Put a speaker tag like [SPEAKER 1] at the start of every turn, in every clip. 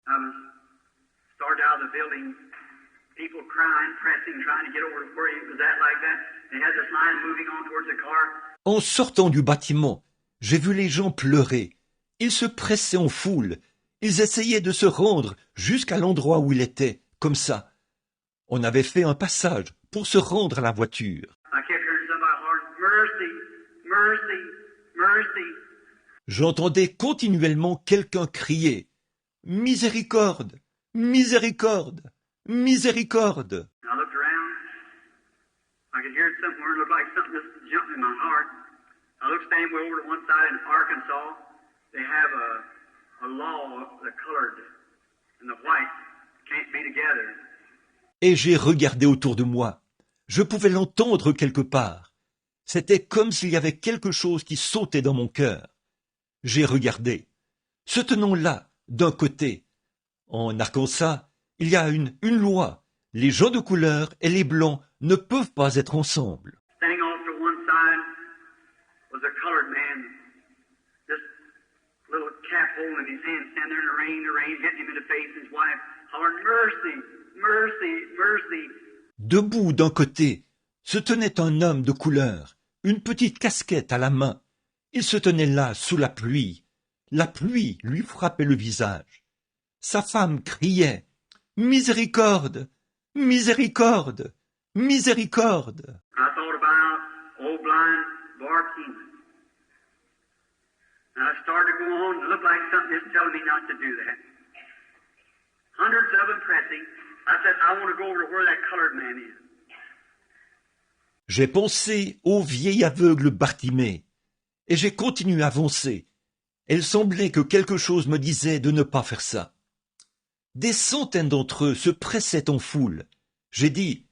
[SPEAKER 1] I was started out of the building, people crying, pressing, trying to get over to where he was at like that. They had this line moving on towards the car.
[SPEAKER 2] En sortant du bâtiment, j'ai vu les gens pleurer. Ils se pressaient en foule. Ils essayaient de se rendre jusqu'à l'endroit où il était, comme ça. On avait fait un passage pour se rendre à la voiture.
[SPEAKER 1] I kept hearing somebody hollering, mercy, mercy, mercy.
[SPEAKER 2] J'entendais continuellement quelqu'un crier « Miséricorde! Miséricorde! Miséricorde !»
[SPEAKER 1] I looked around. I could hear somewhere. It looked like something just jumped in my heart. I looked standing way over to one side in Arkansas. They have a law, the colored and the white can't be together.
[SPEAKER 2] Et j'ai regardé autour de moi. Je pouvais l'entendre quelque part. C'était comme s'il y avait quelque chose qui sautait dans mon cœur. J'ai regardé. Se tenant là, d'un côté. En Arkansas, il y a une loi. Les gens de couleur et les blancs ne peuvent pas être ensemble.
[SPEAKER 1] Standing off to one side was a colored man, just little cap holding in his hand, standing there in the rain, hitting him in the face, his wife hollering, mercy, mercy, mercy.
[SPEAKER 2] Debout d'un côté, se tenait un homme de couleur, une petite casquette à la main. Il se tenait là, sous la pluie. La pluie lui frappait le visage. Sa femme criait « Miséricorde! Miséricorde! Miséricorde !»
[SPEAKER 1] I thought about old blind Bartimaeus. And I started to go on, and it looked like something just telling me not to do that. Hundreds of them pressing. I said, I want to go over to where that colored man is.
[SPEAKER 2] J'ai pensé au vieil aveugle Bartimée, et j'ai continué à avancer. Il semblait que quelque chose me disait de ne pas faire ça. Des centaines d'entre eux se pressaient en foule. J'ai dit,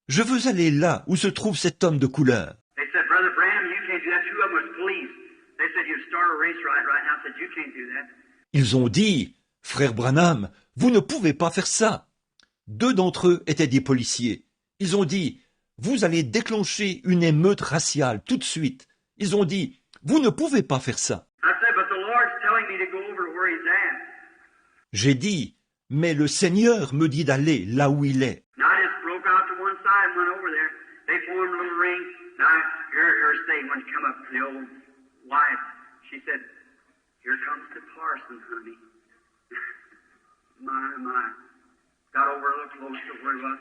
[SPEAKER 2] je veux aller là où se trouve cet homme de couleur.
[SPEAKER 1] They said, Brother Branham, you can't do that. Two of them was police. They said, you start a race right now. I said, you can't do that.
[SPEAKER 2] Ils ont dit, frère Branham, vous ne pouvez pas faire ça. Deux d'entre eux étaient des policiers. Ils ont dit, vous allez déclencher une émeute raciale tout de suite. Ils ont dit, vous ne pouvez pas faire ça.
[SPEAKER 1] I said, but the Lord's telling me to go over to where he's at.
[SPEAKER 2] J'ai dit, mais le Seigneur me dit d'aller là où il est.
[SPEAKER 1] And I just broke out to one side and went over there. They formed a little ring. Now, her saying when she come up to the old wife, she said, here comes the parson, honey. My. Got over a little close to where he was.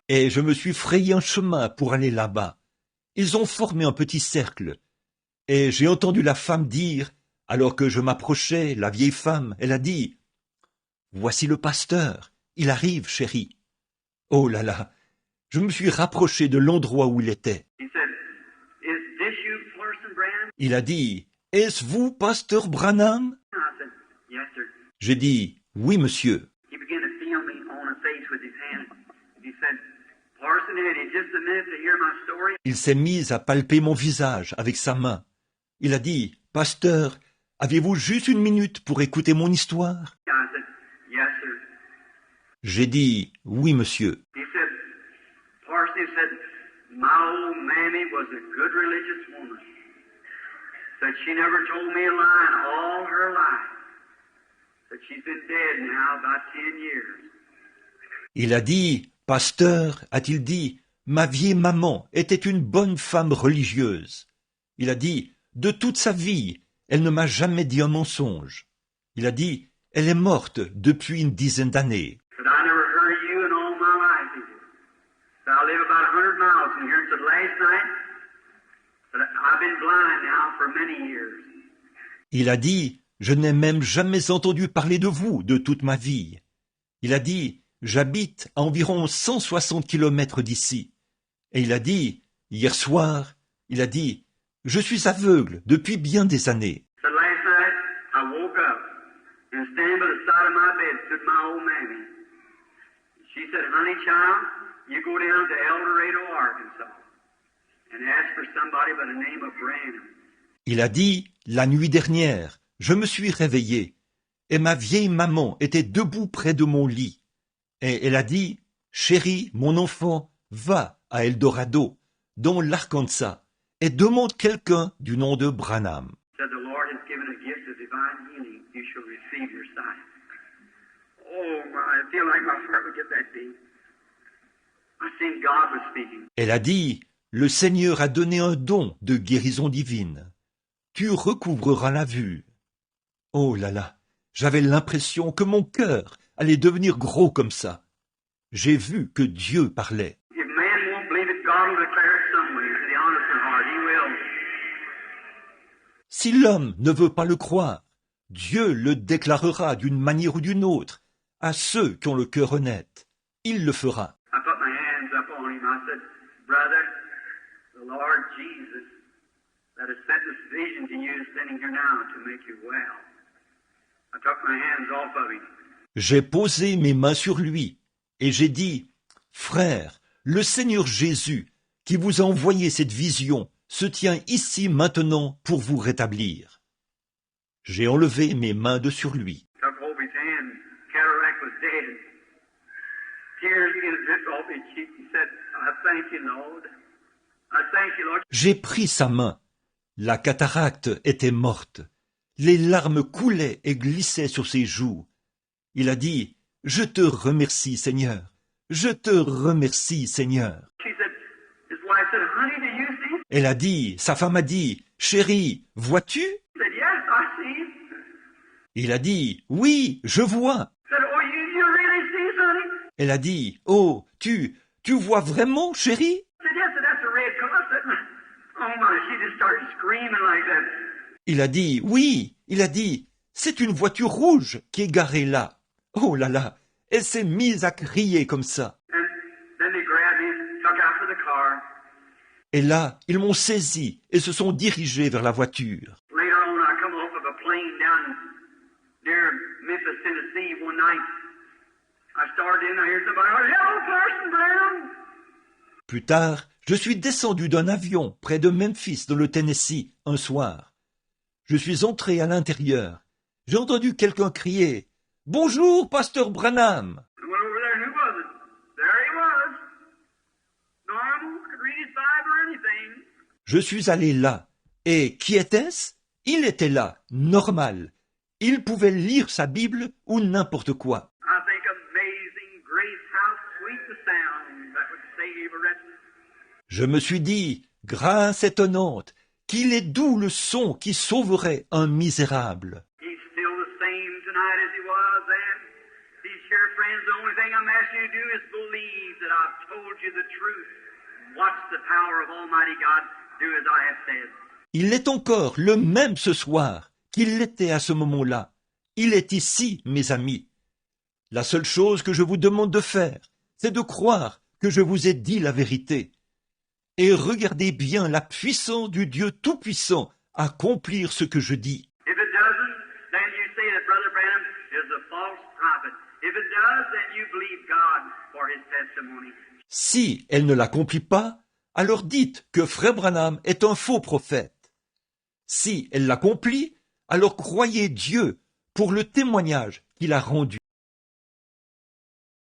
[SPEAKER 2] Et je me suis frayé un chemin pour aller là-bas. Ils ont formé un petit cercle. Et j'ai entendu la femme dire, alors que je m'approchais, la vieille femme, elle a dit, « Voici le pasteur, il arrive, chérie. » Oh là là, je me suis rapproché de l'endroit où il était.
[SPEAKER 1] He said, is this you, Parson Branham?
[SPEAKER 2] Il a dit, « Est-ce vous, pasteur Branham ?»
[SPEAKER 1] I said, yes, sir.
[SPEAKER 2] J'ai dit, « Oui, monsieur. »
[SPEAKER 1] He began to feel me on the face with his hand. He said, Parson, had you just a minute to hear my story?
[SPEAKER 2] Il s'est mis à palper mon visage avec sa main. Il a dit, « Pasteur, avez-vous juste une minute pour écouter mon histoire ?»
[SPEAKER 1] I said, yes, sir.
[SPEAKER 2] J'ai dit, « Oui, monsieur. »
[SPEAKER 1] He said, Parson, he said, my old mammy was a good religious woman. Said she never told me a lie in all her life. Said she's been dead now about 10 years.
[SPEAKER 2] Il a dit, « Pasteur, a-t-il dit, ma vieille maman était une bonne femme religieuse. » Il a dit, « De toute sa vie, elle ne m'a jamais dit un mensonge. » Il a dit, « Elle est morte depuis une dizaine d'années. »
[SPEAKER 1] Said, I never heard you in all my life, he said. Said, I live about 100 miles from here. Said, last night, said, I've been blind now for many years.
[SPEAKER 2] Il a dit, « Je n'ai même jamais entendu parler de vous de toute ma vie. » Il a dit, « J'habite à environ 160 kilomètres d'ici. » Et il a dit, hier soir, il a dit, « Je suis aveugle depuis bien des années. »
[SPEAKER 1] Said, last night, I woke up and standing by the side of my bed stood my old mammy. She said, honey child, you go down to El Dorado, Arkansas, and ask for somebody by the name of Branham.
[SPEAKER 2] Il a dit, la nuit dernière, je me suis réveillé, et ma vieille maman était debout près de mon lit. Et elle a dit, chérie, mon enfant, va à El Dorado, dans l'Arkansas, et demande quelqu'un du nom de Branham.
[SPEAKER 1] Said, the Lord has given a gift of divine healing. You shall receive your sight. seemed God was speaking.
[SPEAKER 2] Elle a dit, le Seigneur a donné un don de guérison divine. Tu recouvreras la vue. Oh là là, j'avais l'impression que mon cœur allait devenir gros comme ça. J'ai vu que Dieu parlait.
[SPEAKER 1] If man won't believe it, God will declare it some way to the honest of heart. He will.
[SPEAKER 2] Si l'homme ne veut pas le croire, Dieu le déclarera d'une manière ou d'une autre à ceux qui ont le cœur honnête. Il le fera.
[SPEAKER 1] I put my hands up on him. I said, Brother, the Lord Jesus that has sent this vision to you is standing here now to make you well. I took my hands off of him.
[SPEAKER 2] J'ai posé mes mains sur lui et j'ai dit, frère, le Seigneur Jésus qui vous a envoyé cette vision se tient ici maintenant pour vous rétablir. J'ai enlevé mes mains de sur lui.
[SPEAKER 1] Took hold of his hand. Cataract was dead. Tears began to drip off his cheek. He said, I thank you, Lord. I thank you, Lord.
[SPEAKER 2] J'ai pris sa main. La cataracte était morte. Les larmes coulaient et glissaient sur ses joues. Il a dit, je te remercie, Seigneur. Je te remercie, Seigneur.
[SPEAKER 1] She said, his wife said, honey, do you see?
[SPEAKER 2] Elle a dit, sa femme a dit, chérie, vois-tu?
[SPEAKER 1] He said, yes, I see.
[SPEAKER 2] Il a dit, oui, je vois.
[SPEAKER 1] Said, oh, you really see, honey?
[SPEAKER 2] Elle a dit, oh, tu vois vraiment, chérie?
[SPEAKER 1] Said, yes, that's a red car. Said, oh my, she just started screaming like that.
[SPEAKER 2] Il a dit, oui, il a dit, c'est une voiture rouge qui est garée là. Oh là là, elle s'est mise à crier comme ça.
[SPEAKER 1] And then they grabbed him, took after the car.
[SPEAKER 2] Et là, ils m'ont saisi et se sont dirigés vers la voiture.
[SPEAKER 1] Later on, I come off of a plane down near Memphis, Tennessee one night. I started in, I heard somebody, hello, Parson Brown.
[SPEAKER 2] Plus tard, je suis descendu d'un avion près de Memphis dans le Tennessee un soir. Je suis entré à l'intérieur. J'ai entendu quelqu'un crier « Bonjour, pasteur Branham !»
[SPEAKER 1] I went over there, and who was it? There he was. Normal, could read his Bible or anything.
[SPEAKER 2] Je suis allé là. Et qui était-ce? Il était là, normal. Il pouvait lire sa Bible ou n'importe quoi.
[SPEAKER 1] I think amazing grace, how sweet the sound that would save a wretch.
[SPEAKER 2] Je me suis dit, grâce étonnante, qu'il est doux le son qui sauverait un misérable.
[SPEAKER 1] He's still the same tonight as he was then. These here friends, the only thing I'm asking you to do is believe that I've told you the truth. Watch the power of Almighty God do as I have said.
[SPEAKER 2] Il est encore le même ce soir qu'il l'était à ce moment-là. Il est ici, mes amis. La seule chose que je vous demande de faire, c'est de croire que je vous ai dit la vérité. Et regardez bien la puissance du Dieu Tout-Puissant accomplir ce que je dis.
[SPEAKER 1] If it doesn't, then you say that Brother Branham is a false prophet. If it does, then you believe God for his testimony.
[SPEAKER 2] Si elle ne l'accomplit pas, alors dites que Frère Branham est un faux prophète. Si elle l'accomplit, alors croyez Dieu pour le témoignage qu'il a rendu.